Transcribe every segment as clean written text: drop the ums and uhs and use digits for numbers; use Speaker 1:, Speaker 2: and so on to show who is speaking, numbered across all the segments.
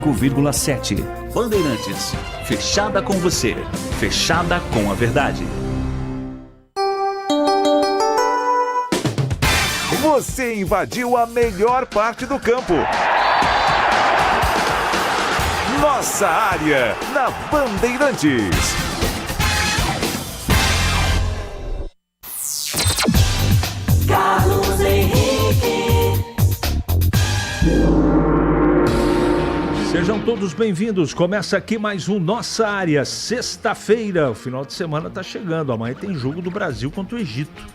Speaker 1: 5,7. Bandeirantes, fechada com você, fechada com a verdade.
Speaker 2: Você invadiu a melhor parte do campo. Nossa área, na Bandeirantes.
Speaker 3: Carlos Henrique.
Speaker 4: Sejam todos bem-vindos. Começa aqui mais um Nossa Área, sexta-feira. O final de semana tá chegando. Amanhã tem jogo do Brasil contra o Egito.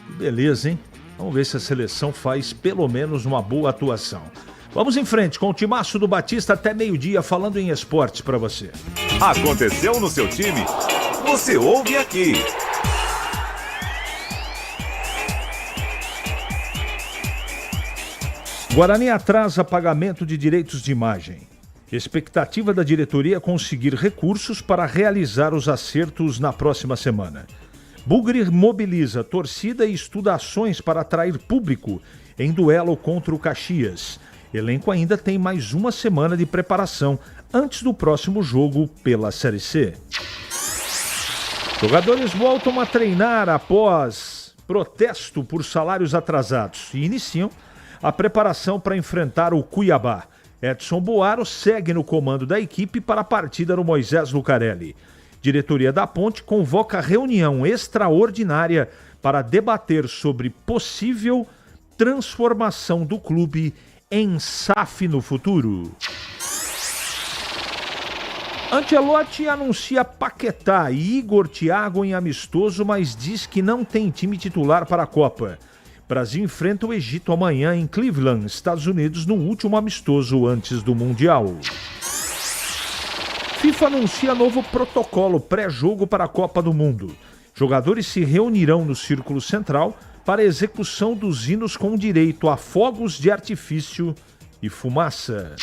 Speaker 4: Que beleza, hein? Vamos ver se a seleção faz pelo menos uma boa atuação. Vamos em frente com o timaço do Batista até meio-dia, falando em esportes para você.
Speaker 2: Aconteceu no seu time? Você ouve aqui.
Speaker 4: Guarani atrasa pagamento de direitos de imagem. Expectativa da diretoria é conseguir recursos para realizar os acertos na próxima semana. Bugre mobiliza torcida e estuda ações para atrair público em duelo contra o Caxias. Elenco ainda tem mais uma semana de preparação antes do próximo jogo pela Série C. Jogadores voltam a treinar após protesto por salários atrasados e iniciam a preparação para enfrentar o Cuiabá. Edson Boaro segue no comando da equipe para a partida no Moisés Lucarelli. Diretoria da Ponte convoca reunião extraordinária para debater sobre possível transformação do clube em SAF no futuro. Ancelotti anuncia Paquetá e Igor Thiago em amistoso, mas diz que não tem time titular para a Copa. Brasil enfrenta o Egito amanhã em Cleveland, Estados Unidos, no último amistoso antes do Mundial. FIFA anuncia novo protocolo pré-jogo para a Copa do Mundo. Jogadores se reunirão no Círculo Central para a execução dos hinos com direito a fogos de artifício e fumaça.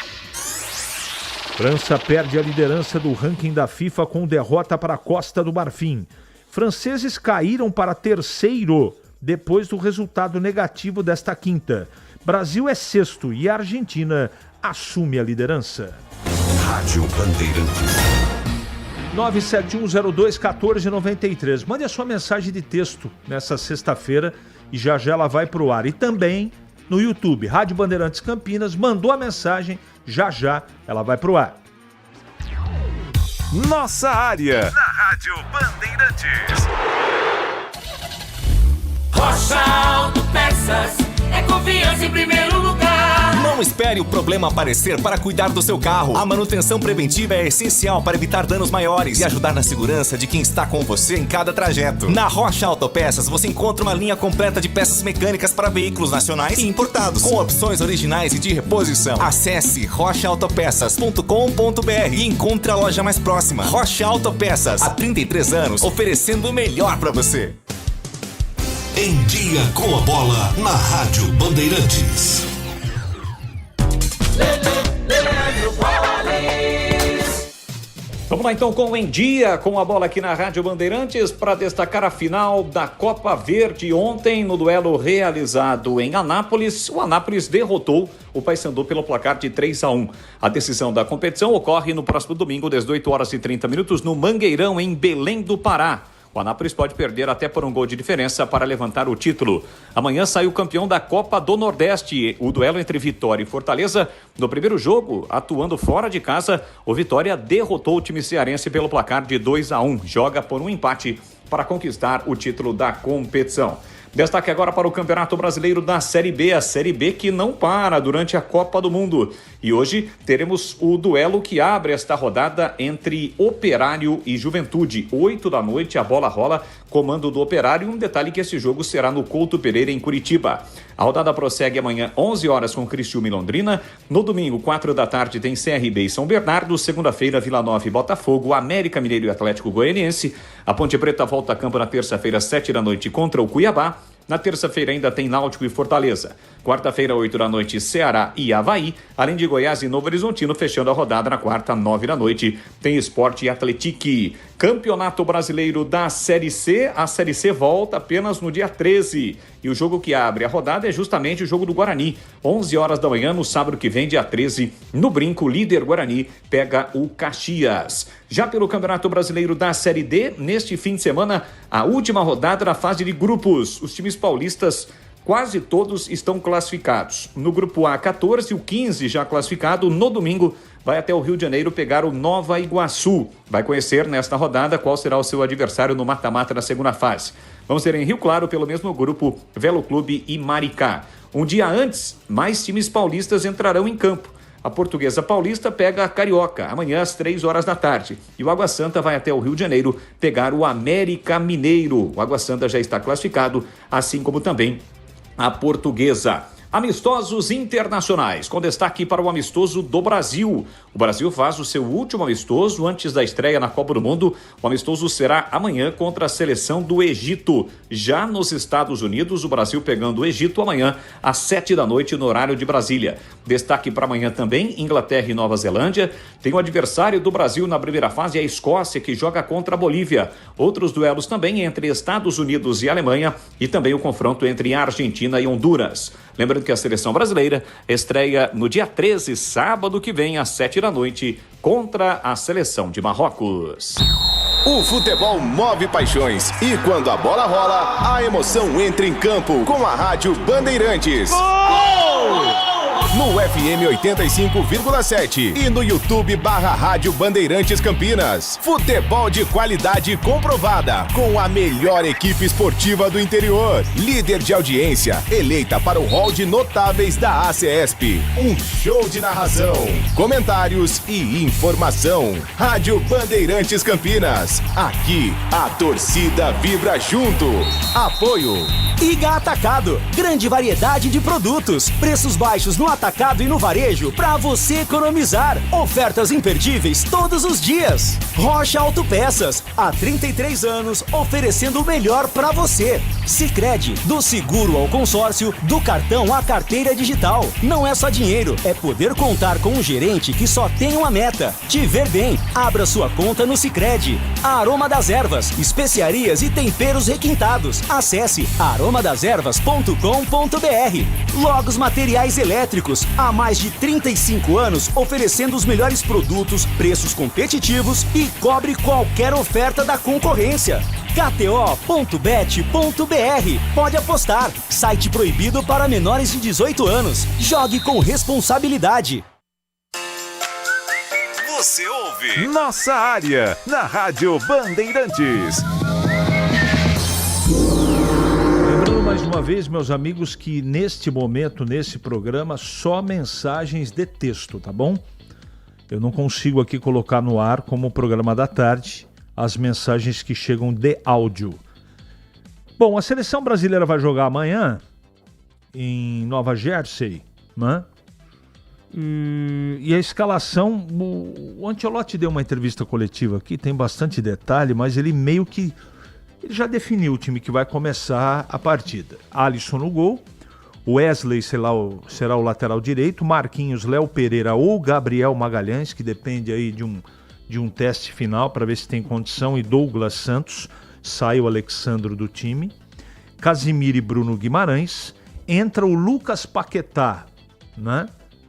Speaker 4: França perde a liderança do ranking da FIFA com derrota para a Costa do Marfim. Franceses caíram para terceiro depois do resultado negativo desta quinta. Brasil é sexto e a Argentina assume a liderança.
Speaker 2: Rádio Bandeirantes.
Speaker 4: 971021493. Mande a sua mensagem de texto nessa sexta-feira e já ela vai para o ar. E também no YouTube, Rádio Bandeirantes Campinas, mandou a mensagem, já ela vai para o ar.
Speaker 2: Nossa área, na Rádio Bandeirantes.
Speaker 3: Rocha Autopeças é confiança em primeiro lugar.
Speaker 5: Não espere o problema aparecer para cuidar do seu carro. A manutenção preventiva é essencial para evitar danos maiores e ajudar na segurança de quem está com você em cada trajeto. Na Rocha Autopeças você encontra uma linha completa de peças mecânicas para veículos nacionais e importados, com opções originais e de reposição. Acesse rochaautopeças.com.br e encontre a loja mais próxima. Rocha Autopeças, há 33 anos, oferecendo o melhor para você.
Speaker 6: Em Dia com a Bola, na Rádio Bandeirantes.
Speaker 7: Vamos lá então com o Em Dia com a Bola aqui na Rádio Bandeirantes para destacar a final da Copa Verde. Ontem, no duelo realizado em Anápolis, o Anápolis derrotou o Paysandu pelo placar de 3-1. A decisão da competição ocorre no próximo domingo, 18h30, no Mangueirão, em Belém do Pará. O Anápolis pode perder até por um gol de diferença para levantar o título. Amanhã sai o campeão da Copa do Nordeste. O duelo entre Vitória e Fortaleza. No primeiro jogo, atuando fora de casa, o Vitória derrotou o time cearense pelo placar de 2-1. Joga por um empate para conquistar o título da competição. Destaque agora para o Campeonato Brasileiro da Série B, a Série B que não para durante a Copa do Mundo. E hoje teremos o duelo que abre esta rodada entre Operário e Juventude. 20h, a bola rola, comando do Operário. Um detalhe que esse jogo será no Couto Pereira, em Curitiba. A rodada prossegue amanhã, 11h, com Criciúma e Londrina. No domingo, 4h, tem CRB e São Bernardo. Segunda-feira, Vila Nova e Botafogo, América Mineiro e Atlético Goianiense. A Ponte Preta volta a campo na terça-feira, 7h, contra o Cuiabá. Na terça-feira ainda tem Náutico e Fortaleza. Quarta-feira, 8h, Ceará e Avaí. Além de Goiás e Novo Horizontino, fechando a rodada na quarta, 9h, tem Sport e Atlético. Campeonato Brasileiro da Série C, a Série C volta apenas no dia 13. E o jogo que abre a rodada é justamente o jogo do Guarani. 11 horas da manhã, no sábado que vem, dia 13, no Brinco, o líder Guarani pega o Caxias. Já pelo Campeonato Brasileiro da Série D, neste fim de semana, a última rodada da fase de grupos. Os times paulistas, quase todos estão classificados. No grupo A, 14, o 15 já classificado. No domingo, vai até o Rio de Janeiro pegar o Nova Iguaçu. Vai conhecer nesta rodada qual será o seu adversário no mata-mata na segunda fase. Vão ser em Rio Claro, pelo mesmo grupo, Velo Clube e Maricá. Um dia antes, mais times paulistas entrarão em campo. A Portuguesa Paulista pega a Carioca, amanhã às 3 horas da tarde. E o Água Santa vai até o Rio de Janeiro pegar o América Mineiro. O Água Santa já está classificado, assim como também a Portuguesa. Amistosos internacionais, com destaque para o amistoso do Brasil. O Brasil faz o seu último amistoso antes da estreia na Copa do Mundo. O amistoso será amanhã contra a seleção do Egito. Já nos Estados Unidos, o Brasil pegando o Egito amanhã às 7 da noite no horário de Brasília. Destaque para amanhã também, Inglaterra e Nova Zelândia. Tem o adversário do Brasil na primeira fase, a Escócia, que joga contra a Bolívia. Outros duelos também entre Estados Unidos e Alemanha e também o confronto entre Argentina e Honduras. Lembrando que a seleção brasileira estreia no dia 13, sábado que vem, às 7 da noite, contra a seleção de Marrocos.
Speaker 5: O futebol move paixões e quando a bola rola, a emoção entra em campo com a Rádio Bandeirantes. No FM 85,7 e no YouTube /Rádio Bandeirantes Campinas. Futebol de qualidade comprovada com a melhor equipe esportiva do interior. Líder de audiência, eleita para o hall de notáveis da ACESP. Um show de narração, comentários e informação. Rádio Bandeirantes Campinas. Aqui a torcida vibra junto. Apoio
Speaker 8: Iga Atacado, grande variedade de produtos, preços baixos no atacado e no varejo para você economizar. Ofertas imperdíveis todos os dias. Rocha Autopeças, há 33 anos oferecendo o melhor para você. Sicredi, do seguro ao consórcio, do cartão à carteira digital. Não é só dinheiro, é poder contar com um gerente que só tem uma meta: te ver bem. Abra sua conta no Sicredi. Aroma das Ervas, especiarias e temperos requintados. Acesse aromadeservas.com.br. Logos Materiais Elétricos, há mais de 35 anos oferecendo os melhores produtos, preços competitivos e cobre qualquer oferta da concorrência. KTO.bet.br. Pode apostar. Site proibido para menores de 18 anos. Jogue com responsabilidade.
Speaker 2: Você ouve Nossa Área na Rádio Bandeirantes.
Speaker 4: Lembrando mais uma vez, meus amigos, que neste momento, nesse programa, só mensagens de texto, tá bom? Eu não consigo aqui colocar no ar, como o programa da tarde, as mensagens que chegam de áudio. Bom, a seleção brasileira vai jogar amanhã em Nova Jersey, né? E a escalação, o Ancelotti deu uma entrevista coletiva aqui, tem bastante detalhe, mas ele meio que ele já definiu o time que vai começar a partida. Alisson no gol, Wesley será o lateral direito, Marquinhos, Léo Pereira ou Gabriel Magalhães, que depende aí de um teste final para ver se tem condição, e Douglas Santos. Sai o Alexandro do time, Casimiro e Bruno Guimarães. Entra o Lucas Paquetá, né,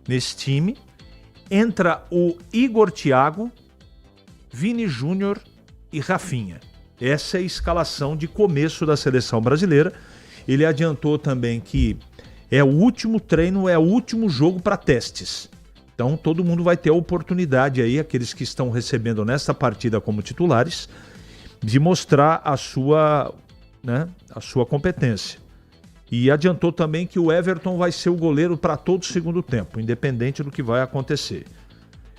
Speaker 4: nesse time. Entra o Igor Thiago, Vini Júnior e Rafinha. Essa é a escalação de começo da seleção brasileira. Ele adiantou também que é o último treino, é o último jogo para testes. Então todo mundo vai ter a oportunidade aí, aqueles que estão recebendo nesta partida como titulares, de mostrar a sua competência. E adiantou também que o Everton vai ser o goleiro para todo o segundo tempo, independente do que vai acontecer.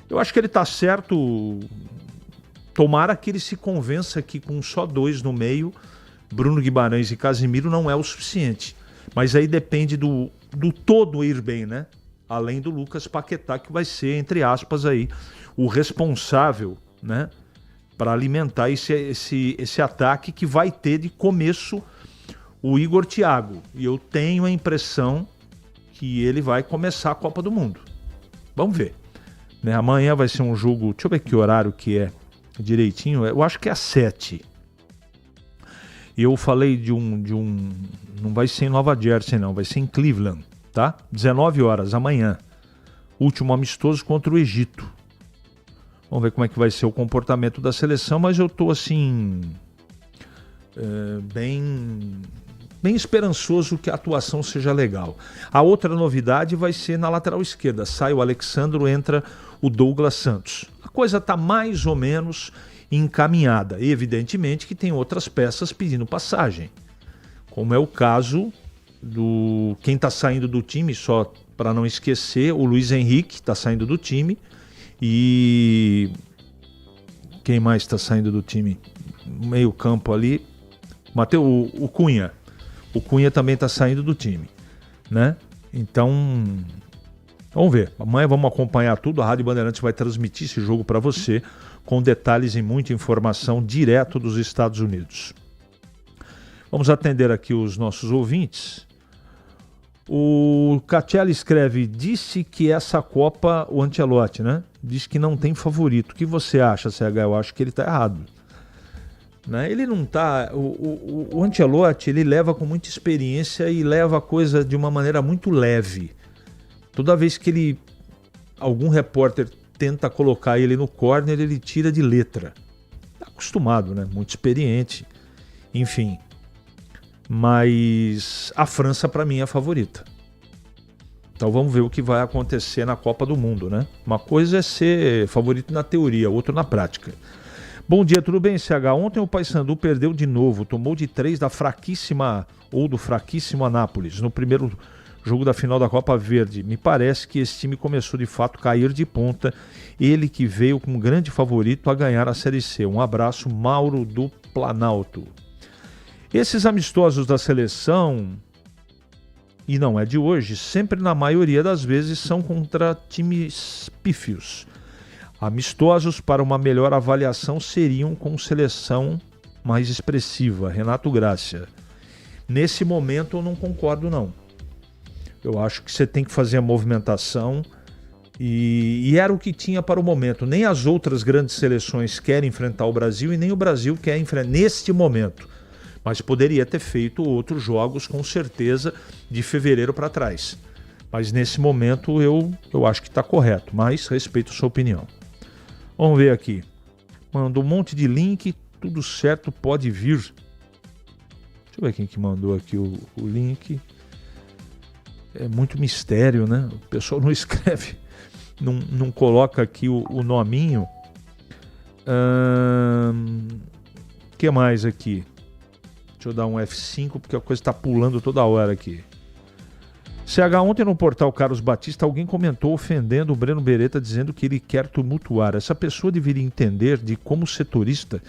Speaker 4: Eu acho que ele está certo. Tomara que ele se convença que com só dois no meio, Bruno Guimarães e Casimiro, não é o suficiente. Mas aí depende do todo ir bem, né? Além do Lucas Paquetá, que vai ser, entre aspas, aí, o responsável, né, para alimentar esse ataque que vai ter de começo o Igor Thiago. E eu tenho a impressão que ele vai começar a Copa do Mundo. Vamos ver. Né? Amanhã vai ser um jogo, deixa eu ver que horário que é direitinho, eu acho que é às 7. E eu falei de um... Não vai ser em Nova Jersey, não. Vai ser em Cleveland, tá? 19 horas, amanhã. Último amistoso contra o Egito. Vamos ver como é que vai ser o comportamento da seleção, mas eu tô assim... bem esperançoso que a atuação seja legal. A outra novidade vai ser na lateral esquerda. Sai o Alexandro, entra o Douglas Santos. A coisa está mais ou menos encaminhada. E evidentemente que tem outras peças pedindo passagem. Como é o caso do... Quem está saindo do time, só para não esquecer, o Luiz Henrique está saindo do time. E... Quem mais está saindo do time? Meio campo ali. O Cunha. O Cunha também está saindo do time, né? Então, vamos ver. Amanhã vamos acompanhar tudo. A Rádio Bandeirantes vai transmitir esse jogo para você, com detalhes e muita informação direto dos Estados Unidos. Vamos atender aqui os nossos ouvintes. O Catelli escreve, disse que essa Copa, o Ancelotti, né? Diz que não tem favorito. O que você acha, CH? Eu acho que ele está errado. Né? Ele não tá. O Ancelotti, ele leva com muita experiência e leva a coisa de uma maneira muito leve. Toda vez que algum repórter tenta colocar ele no corner, ele tira de letra. Tá acostumado, né? Muito experiente. Enfim. Mas a França, para mim, é a favorita. Então vamos ver o que vai acontecer na Copa do Mundo, né? Uma coisa é ser favorito na teoria, outra na prática. Bom dia, tudo bem, CH? Ontem o Paysandu perdeu de novo, tomou de 3 da fraquíssima ou do fraquíssimo Anápolis no primeiro jogo da final da Copa Verde. Me parece que esse time começou de fato a cair de ponta, ele que veio como grande favorito a ganhar a Série C. Um abraço, Mauro do Planalto. Esses amistosos da seleção, e não é de hoje, sempre na maioria das vezes são contra times pífios. Amistosos para uma melhor avaliação seriam com seleção mais expressiva. Renato Grácia. Nesse momento eu não concordo, não. Eu acho que você tem que fazer a movimentação e era o que tinha para o momento. Nem as outras grandes seleções querem enfrentar o Brasil e nem o Brasil quer enfrentar neste momento. Mas poderia ter feito outros jogos com certeza de fevereiro para trás. Mas nesse momento eu acho que está correto, mas respeito a sua opinião. Vamos ver aqui. Mandou um monte de link, tudo certo, pode vir. Deixa eu ver quem que mandou aqui o link. É muito mistério, né? O pessoal não escreve, não coloca aqui o nominho. Que mais aqui? Deixa eu dar um F5 porque a coisa está pulando toda hora aqui. CH, ontem no portal Carlos Batista, alguém comentou ofendendo o Breno Beretta, dizendo que ele quer tumultuar. Essa pessoa deveria entender de como setorista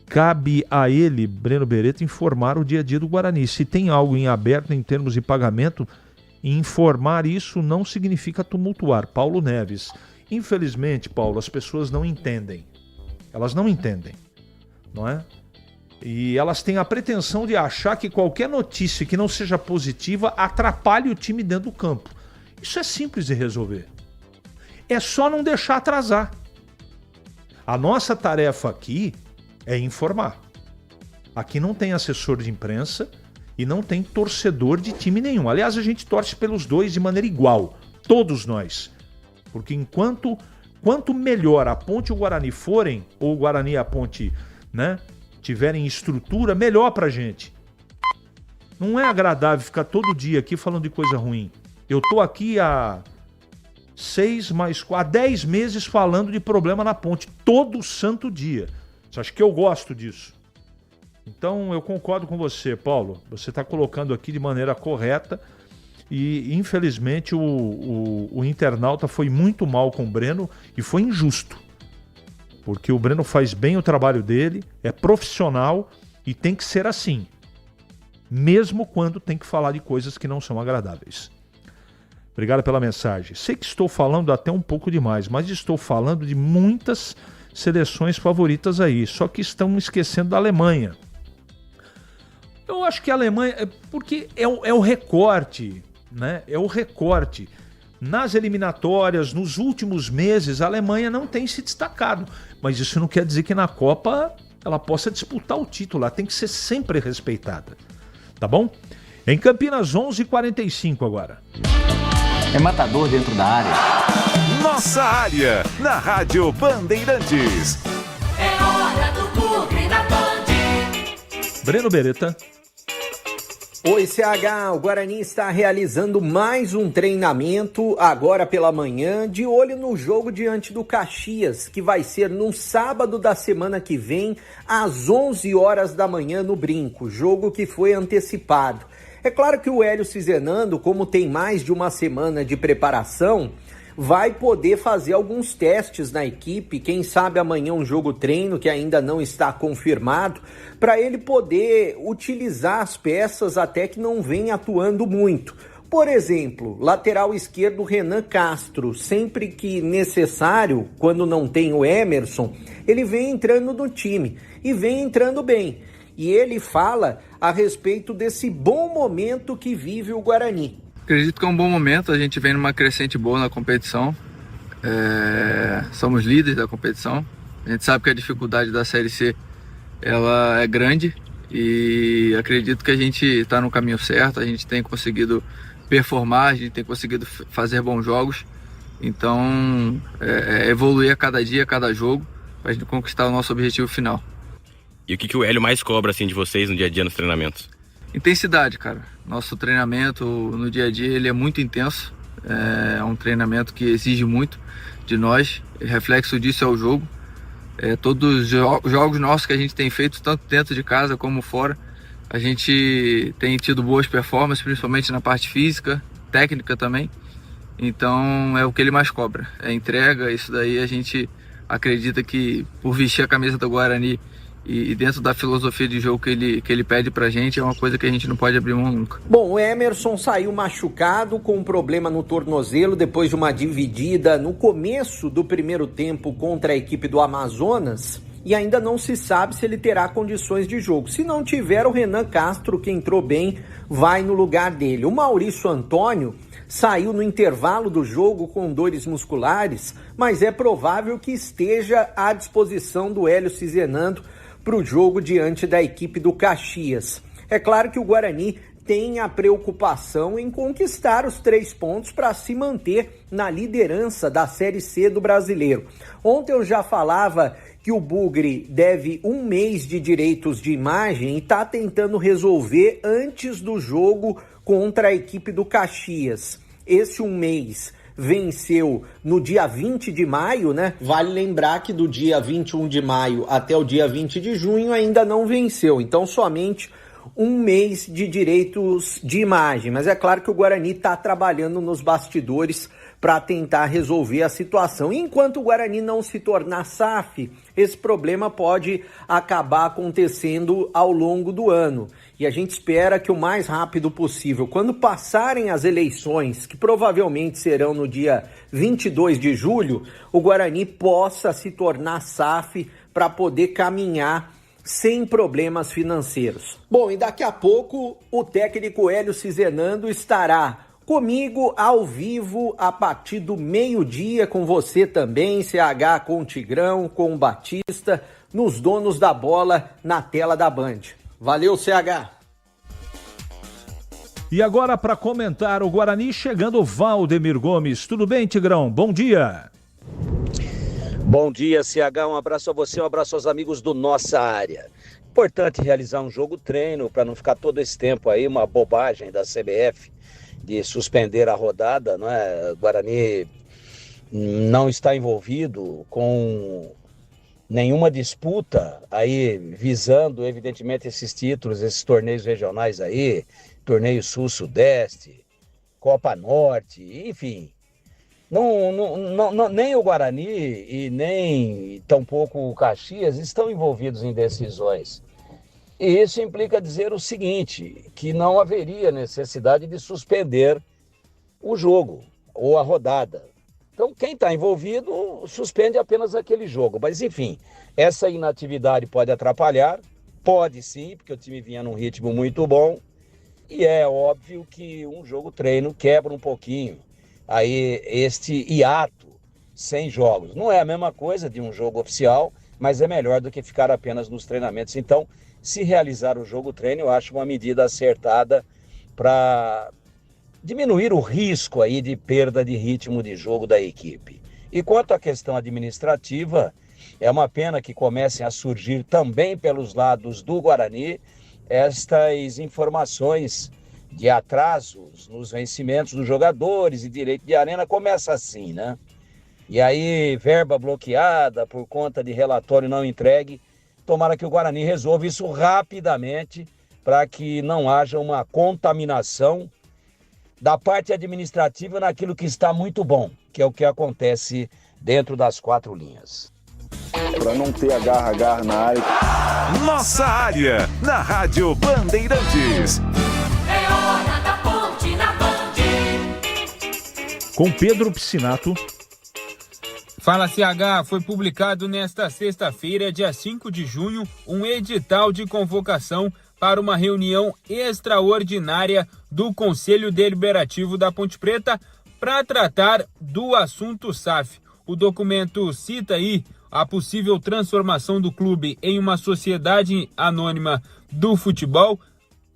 Speaker 4: cabe a ele, Breno Beretta, informar o dia a dia do Guarani. Se tem algo em aberto em termos de pagamento, informar isso não significa tumultuar. Paulo Neves. Infelizmente, Paulo, as pessoas não entendem. Elas não entendem, não é? E elas têm a pretensão de achar que qualquer notícia que não seja positiva atrapalhe o time dentro do campo. Isso é simples de resolver. É só não deixar atrasar. A nossa tarefa aqui é informar. Aqui não tem assessor de imprensa e não tem torcedor de time nenhum. Aliás, a gente torce pelos dois de maneira igual. Todos nós. Porque quanto melhor a Ponte e o Guarani forem, ou o Guarani e a Ponte, né, tiverem estrutura, melhor pra gente. Não é agradável ficar todo dia aqui falando de coisa ruim. Eu tô aqui há 10 meses falando de problema na Ponte, todo santo dia. Você acha que eu gosto disso? Então eu concordo com você, Paulo. Você está colocando aqui de maneira correta e infelizmente o internauta foi muito mal com o Breno e foi injusto. Porque o Breno faz bem o trabalho dele, é profissional e tem que ser assim. Mesmo quando tem que falar de coisas que não são agradáveis. Obrigado pela mensagem. Sei que estou falando até um pouco demais, mas estou falando de muitas seleções favoritas aí. Só que estão esquecendo da Alemanha. Eu acho que a Alemanha... Porque é o recorte, né? É o recorte. Nas eliminatórias, nos últimos meses, a Alemanha não tem se destacado. Mas isso não quer dizer que na Copa ela possa disputar o título. Ela tem que ser sempre respeitada. Tá bom? Em Campinas, 11h45 agora.
Speaker 9: É matador dentro da área.
Speaker 2: Nossa área, na Rádio Bandeirantes.
Speaker 3: É hora do Bugre da Band.
Speaker 4: Breno Beretta.
Speaker 10: Oi, CH, o Guarani está realizando mais um treinamento agora pela manhã, de olho no jogo diante do Caxias, que vai ser no sábado da semana que vem, às 11 horas da manhã no Brinco, jogo que foi antecipado. É claro que o Hélio Cizenando, como tem mais de uma semana de preparação, vai poder fazer alguns testes na equipe, quem sabe amanhã um jogo treino que ainda não está confirmado, para ele poder utilizar as peças até que não vem atuando muito. Por exemplo, lateral esquerdo Renan Castro, sempre que necessário, quando não tem o Emerson, ele vem entrando no time e vem entrando bem. E ele fala a respeito desse bom momento que vive o Guarani.
Speaker 11: Acredito que é um bom momento, a gente vem numa crescente boa na competição, somos líderes da competição, a gente sabe que a dificuldade da Série C ela é grande e acredito que a gente está no caminho certo, a gente tem conseguido performar, a gente tem conseguido fazer bons jogos, então evoluir a cada dia, a cada jogo, para a gente conquistar o nosso objetivo final.
Speaker 12: E o que o Hélio mais cobra assim, de vocês no dia a dia nos treinamentos?
Speaker 11: Intensidade, cara. Nosso treinamento no dia a dia ele é muito intenso. É um treinamento que exige muito de nós. Reflexo disso é o jogo. Todos os jogos nossos que a gente tem feito, tanto dentro de casa como fora, a gente tem tido boas performances, principalmente na parte física, técnica também. Então é o que ele mais cobra. É entrega, isso daí a gente acredita que por vestir a camisa do Guarani e dentro da filosofia de jogo que ele pede pra gente, é uma coisa que a gente não pode abrir mão nunca.
Speaker 10: Bom, o Emerson saiu machucado com um problema no tornozelo depois de uma dividida no começo do primeiro tempo contra a equipe do Amazonas e ainda não se sabe se ele terá condições de jogo. Se não tiver, o Renan Castro, que entrou bem, vai no lugar dele. O Maurício Antônio saiu no intervalo do jogo com dores musculares, mas é provável que esteja à disposição do Hélio Cizenando para o jogo diante da equipe do Caxias. É claro que o Guarani tem a preocupação em conquistar os 3 pontos para se manter na liderança da Série C do Brasileiro. Ontem eu já falava que o Bugre deve 1 mês de direitos de imagem e está tentando resolver antes do jogo contra a equipe do Caxias. Esse 1 mês venceu no dia 20 de maio, né? Vale lembrar que do dia 21 de maio até o dia 20 de junho ainda não venceu. Então, somente 1 mês de direitos de imagem. Mas é claro que o Guarani está trabalhando nos bastidores para tentar resolver a situação. E enquanto o Guarani não se tornar SAF, esse problema pode acabar acontecendo ao longo do ano. E a gente espera que o mais rápido possível, quando passarem as eleições, que provavelmente serão no dia 22 de julho, o Guarani possa se tornar SAF para poder caminhar sem problemas financeiros. Bom, e daqui a pouco o técnico Hélio Cizenando estará comigo ao vivo a partir do meio-dia, com você também, CH, com o Tigrão, com o Batista, nos Donos da Bola na tela da Band. Valeu, CH!
Speaker 4: E agora para comentar o Guarani, chegando o Valdemir Gomes. Tudo bem, Tigrão? Bom dia!
Speaker 13: Bom dia, CH, um abraço a você, um abraço aos amigos do Nossa Área. Importante realizar um jogo treino para não ficar todo esse tempo aí, uma bobagem da CBF de suspender a rodada, não é? O Guarani não está envolvido com nenhuma disputa aí visando, evidentemente, esses títulos, esses torneios regionais aí, Torneio Sul-Sudeste, Copa Norte, enfim. Nem o Guarani e nem tampouco o Caxias estão envolvidos em decisões. E isso implica dizer o seguinte, que não haveria necessidade de suspender o jogo ou a rodada. Então, quem está envolvido suspende apenas aquele jogo. Mas, enfim, essa inatividade pode atrapalhar, pode sim, porque o time vinha num ritmo muito bom. E é óbvio que um jogo treino quebra um pouquinho aí este hiato sem jogos. Não é a mesma coisa de um jogo oficial, mas é melhor do que ficar apenas nos treinamentos. Então, se realizar o jogo treino, eu acho uma medida acertada para diminuir o risco aí de perda de ritmo de jogo da equipe. E quanto à questão administrativa, é uma pena que comecem a surgir também pelos lados do Guarani estas informações de atrasos nos vencimentos dos jogadores e direito de arena. Começa assim, né? E aí, verba bloqueada por conta de relatório não entregue. Tomara que o Guarani resolva isso rapidamente para que não haja uma contaminação da parte administrativa naquilo que está muito bom, que é o que acontece dentro das 4 linhas.
Speaker 14: Para não ter agarra na área.
Speaker 2: Nossa área, na Rádio Bandeirantes.
Speaker 3: É hora da Ponte na Band.
Speaker 4: Com Pedro Piscinato.
Speaker 15: Fala CH, foi publicado nesta sexta-feira, dia 5 de junho, um edital de convocação para uma reunião extraordinária do Conselho Deliberativo da Ponte Preta para tratar do assunto SAF. O documento cita aí a possível transformação do clube em uma sociedade anônima do futebol.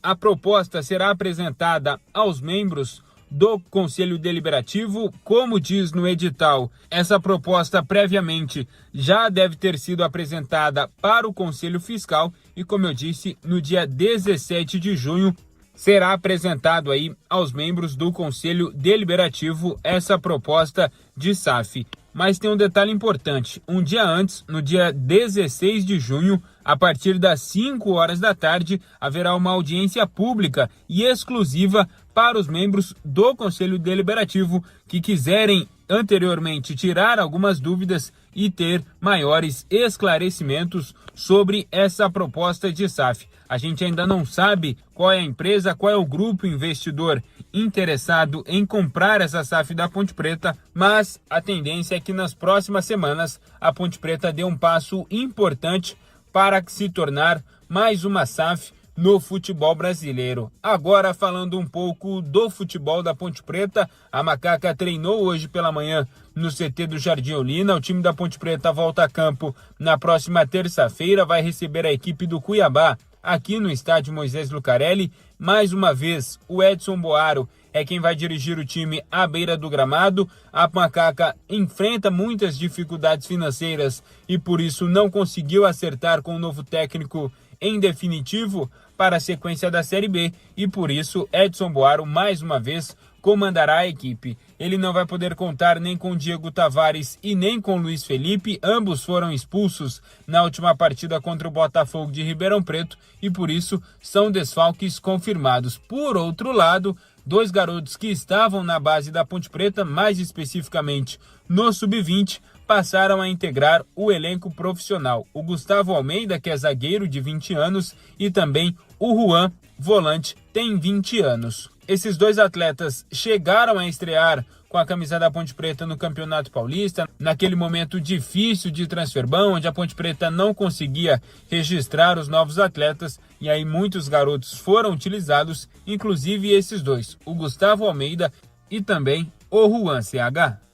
Speaker 15: A proposta será apresentada aos membros do Conselho Deliberativo. Como diz no edital, essa proposta previamente já deve ter sido apresentada para o Conselho Fiscal e, como eu disse, no dia 17 de junho será apresentado aí aos membros do Conselho Deliberativo essa proposta de SAF. Mas tem um detalhe importante: um dia antes, no dia 16 de junho, a partir das 5 horas da tarde, haverá uma audiência pública e exclusiva para os membros do Conselho Deliberativo que quiserem anteriormente tirar algumas dúvidas e ter maiores esclarecimentos sobre essa proposta de SAF. A gente ainda não sabe qual é a empresa, qual é o grupo investidor interessado em comprar essa SAF da Ponte Preta, mas a tendência é que nas próximas semanas a Ponte Preta dê um passo importante para se tornar mais uma SAF no futebol brasileiro. Agora, falando um pouco do futebol da Ponte Preta, a Macaca treinou hoje pela manhã no CT do Jardim Olina. O time da Ponte Preta volta a campo na próxima terça-feira, vai receber a equipe do Cuiabá aqui no estádio Moisés Lucarelli. Mais uma vez, o Edson Boaro é quem vai dirigir o time à beira do gramado. A Macaca enfrenta muitas dificuldades financeiras e por isso não conseguiu acertar com o novo técnico em definitivo para a sequência da Série B e por isso Edson Boaro mais uma vez comandará a equipe. Ele não vai poder contar nem com Diego Tavares e nem com Luiz Felipe, ambos foram expulsos na última partida contra o Botafogo de Ribeirão Preto e por isso são desfalques confirmados. Por outro lado, 2 garotos que estavam na base da Ponte Preta, mais especificamente no Sub-20, passaram a integrar o elenco profissional. O Gustavo Almeida, que é zagueiro de 20 anos, e também o Juan, volante, tem 20 anos. Esses 2 atletas chegaram a estrear com a camisa da Ponte Preta no Campeonato Paulista, naquele momento difícil de Transferban, onde a Ponte Preta não conseguia registrar os novos atletas, e aí muitos garotos foram utilizados, inclusive esses 2, o Gustavo Almeida e também o Juan CH.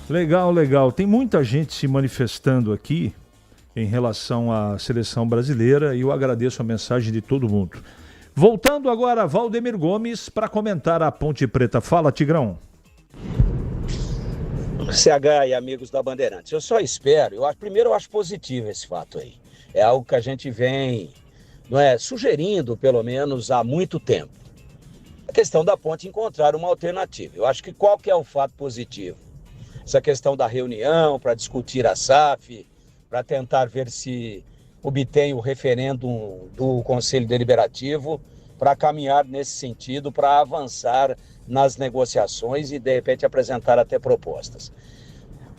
Speaker 4: Legal, legal. Tem muita gente se manifestando aqui em relação à seleção brasileira e eu agradeço a mensagem de todo mundo. Voltando agora, Valdemir Gomes para comentar a Ponte Preta. Fala, Tigrão.
Speaker 13: CH e amigos da Bandeirantes, eu só espero, primeiro eu acho positivo esse fato aí. É algo que a gente vem sugerindo, pelo menos, há muito tempo. A questão da Ponte encontrar uma alternativa. Eu acho que qual que é o fato positivo? Essa questão da reunião para discutir a SAF, para tentar ver se obtém o referendo do Conselho Deliberativo, para caminhar nesse sentido, para avançar nas negociações e, de repente, apresentar até propostas.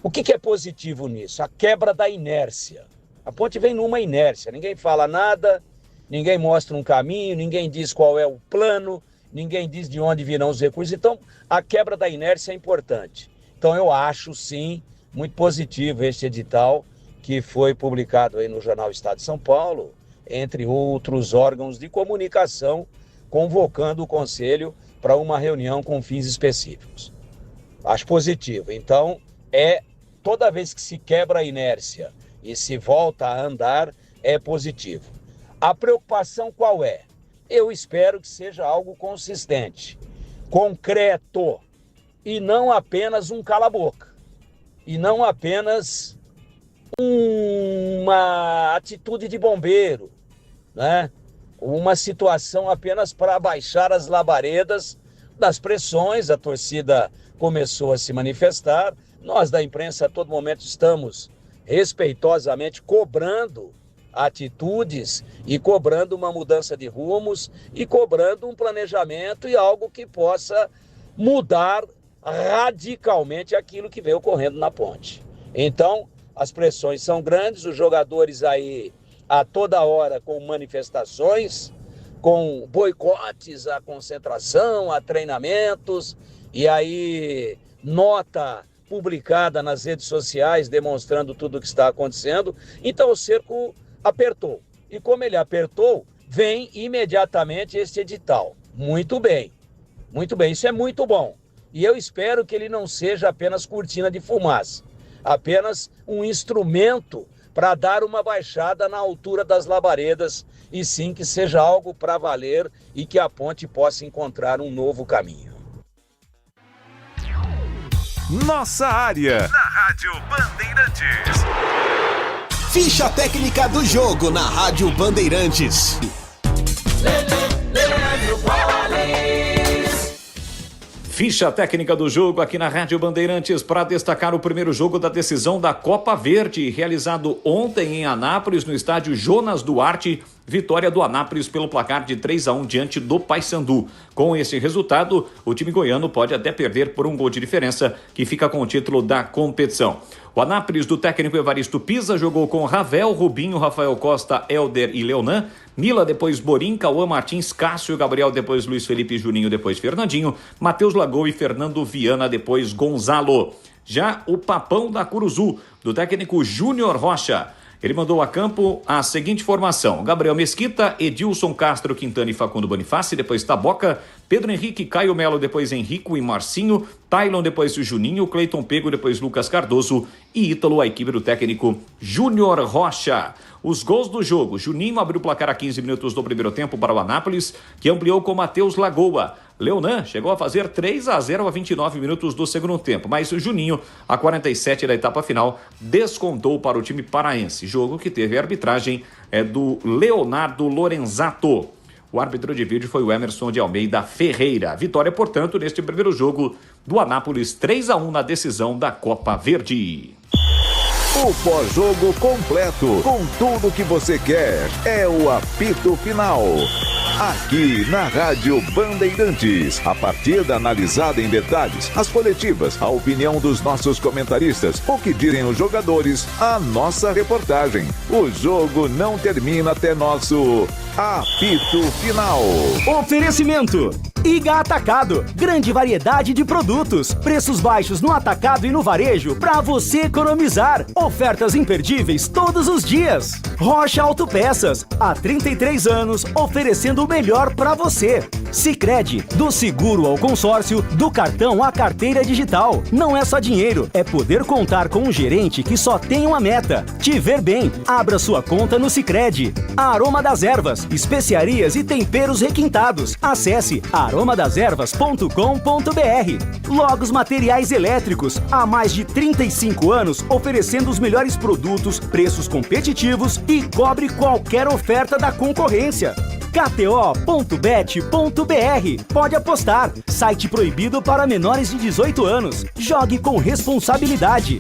Speaker 13: O que é positivo nisso? A quebra da inércia. A Ponte vem numa inércia, ninguém fala nada, ninguém mostra um caminho, ninguém diz qual é o plano, ninguém diz de onde virão os recursos. Então, a quebra da inércia é importante. Então eu acho sim muito positivo este edital que foi publicado aí no Jornal Estado de São Paulo, entre outros órgãos de comunicação, convocando o Conselho para uma reunião com fins específicos. Acho positivo. Então, toda vez que se quebra a inércia e se volta a andar, é positivo. A preocupação qual é? Eu espero que seja algo consistente, concreto, e não apenas um cala-boca, e não apenas uma atitude de bombeiro, né? Uma situação apenas para baixar as labaredas das pressões. A torcida começou a se manifestar, nós da imprensa a todo momento estamos respeitosamente cobrando atitudes e cobrando uma mudança de rumos e cobrando um planejamento e algo que possa mudar radicalmente aquilo que vem ocorrendo na ponte. Então, as pressões são grandes, os jogadores aí a toda hora com manifestações, com boicotes à concentração, a treinamentos, e aí nota publicada nas redes sociais demonstrando tudo o que está acontecendo. Então o cerco apertou. E como ele apertou, vem imediatamente este edital. Muito bem, isso é muito bom. E eu espero que ele não seja apenas cortina de fumaça, apenas um instrumento para dar uma baixada na altura das labaredas, e sim que seja algo para valer e que a ponte possa encontrar um novo caminho.
Speaker 2: Nossa área, na Rádio Bandeirantes.
Speaker 8: Ficha técnica do jogo na Rádio Bandeirantes.
Speaker 7: Ficha técnica do jogo aqui na Rádio Bandeirantes para destacar o primeiro jogo da decisão da Copa Verde, realizado ontem em Anápolis, no estádio Jonas Duarte. Vitória do Anápolis pelo placar de 3-1 diante do Paysandu. Com esse resultado, o time goiano pode até perder por um gol de diferença, que fica com o título da competição. O Anápolis do técnico Evaristo Pisa jogou com Ravel, Rubinho, Rafael Costa, Helder e Leonan, Mila, depois Borim, Cauã Martins, Cássio, Gabriel, depois Luiz Felipe, Juninho, depois Fernandinho, Matheus Lagoa e Fernando Viana, depois Gonzalo. Já o Papão da Curuzu, do técnico Júnior Rocha. Ele mandou a campo a seguinte formação: Gabriel Mesquita, Edilson Castro, Quintana e Facundo Bonifácio, depois Taboca, Pedro Henrique, Caio Melo, depois Henrico e Marcinho, Tailon, depois Juninho, Cleiton Pego, depois Lucas Cardoso e Ítalo, a equipe do técnico Júnior Rocha. Os gols do jogo: Juninho abriu o placar a 15 minutos do primeiro tempo para o Anápolis, que ampliou com Matheus Lagoa. Leonan chegou a fazer 3-0 a 29 minutos do segundo tempo, mas o Juninho, a 47 da etapa final, descontou para o time paraense. Jogo que teve a arbitragem do Leonardo Lorenzato. O árbitro de vídeo foi o Emerson de Almeida Ferreira. Vitória, portanto, neste primeiro jogo do Anápolis, 3-1 na decisão da Copa Verde.
Speaker 2: O pós-jogo completo, com tudo que você quer, é o apito final. Aqui na Rádio Bandeirantes, a partida analisada em detalhes, as coletivas, a opinião dos nossos comentaristas, o que dizem os jogadores, a nossa reportagem. O jogo não termina até nosso apito final.
Speaker 8: Oferecimento: Iga Atacado, grande variedade de produtos, preços baixos no atacado e no varejo para você economizar. Ofertas imperdíveis todos os dias. Rocha Autopeças, há 33 anos oferecendo o melhor para você. Sicredi, do seguro ao consórcio, do cartão à carteira digital. Não é só dinheiro, é poder contar com um gerente que só tem uma meta: te ver bem. Abra sua conta no Sicredi. Aroma das Ervas, especiarias e temperos requintados. Acesse aromadeservas.com.br. Logos Materiais Elétricos, há mais de 35 anos oferecendo os melhores produtos, preços competitivos e cobre qualquer oferta da concorrência. KTO.bet.br. Pode apostar. Site proibido para menores de 18 anos. Jogue com responsabilidade.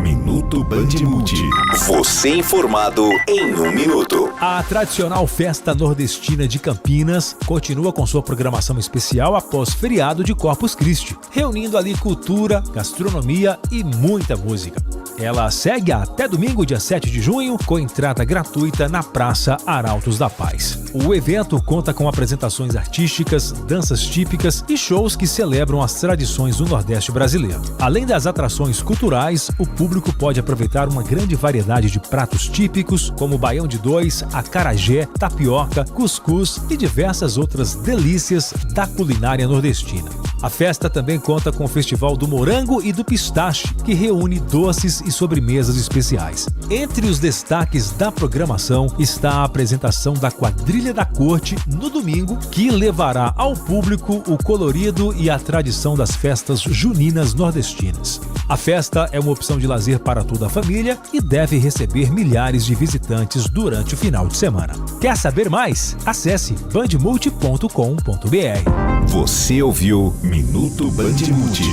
Speaker 6: Minuto Bandimulti. Você informado em 1 minuto.
Speaker 16: A tradicional Festa Nordestina de Campinas continua com sua programação especial após feriado de Corpus Christi, reunindo ali cultura, gastronomia e muita música. Ela segue até domingo, dia 7 de junho, com entrada gratuita na Praça Arautos da Paz. O evento conta com apresentações artísticas, danças típicas e shows que celebram as tradições do Nordeste brasileiro. Além das atrações culturais, o público pode aproveitar uma grande variedade de pratos típicos, como baião de dois, acarajé, tapioca, cuscuz e diversas outras delícias da culinária nordestina. A festa também conta com o Festival do Morango e do Pistache, que reúne doces e sobremesas especiais. Entre os destaques da programação está a apresentação da Quadrilha da Corte no domingo, que levará ao público o colorido e a tradição das festas juninas nordestinas. A festa é uma opção de lazer para toda a família e deve receber milhares de visitantes durante o final de semana. Quer saber mais? Acesse bandmulti.com.br.
Speaker 2: Você ouviu Minuto Bandmulti.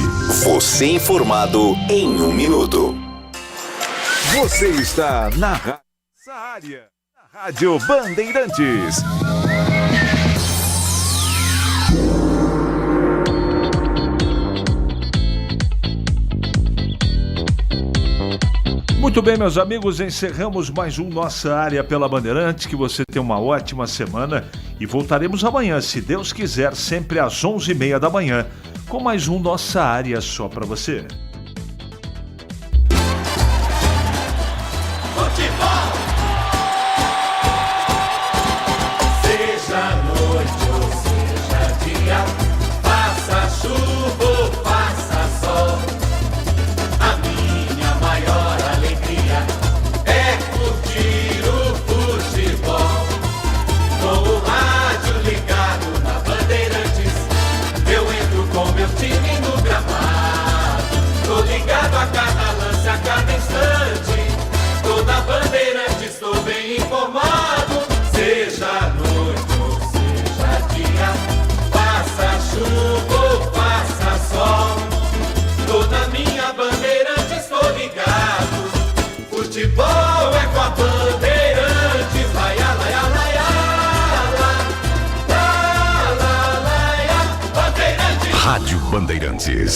Speaker 5: Você informado em 1 minuto.
Speaker 2: Você está na área, na Rádio Bandeirantes.
Speaker 4: Muito bem, meus amigos, encerramos mais um Nossa Área pela Bandeirantes. Que você tenha uma ótima semana e voltaremos amanhã, se Deus quiser, sempre às 11h30 da manhã, com mais um Nossa Área só para você.
Speaker 3: Seja noite ou seja dia, faça chuva ou faça sol, a minha maior alegria é curtir o futebol. Com o rádio ligado na Bandeirantes, eu entro com meu time no gramado. Tô ligado a cada lance, a cada instante, toda Bandeirantes, tô bem informado. Seja noite ou seja dia, faça chuva ou faça sol, toda minha Bandeirantes, tô ligado. Futebol é com a Bandeirantes, laia, laia, laia, la, la, la, laia, Bandeirantes.
Speaker 6: Rádio Bandeirantes.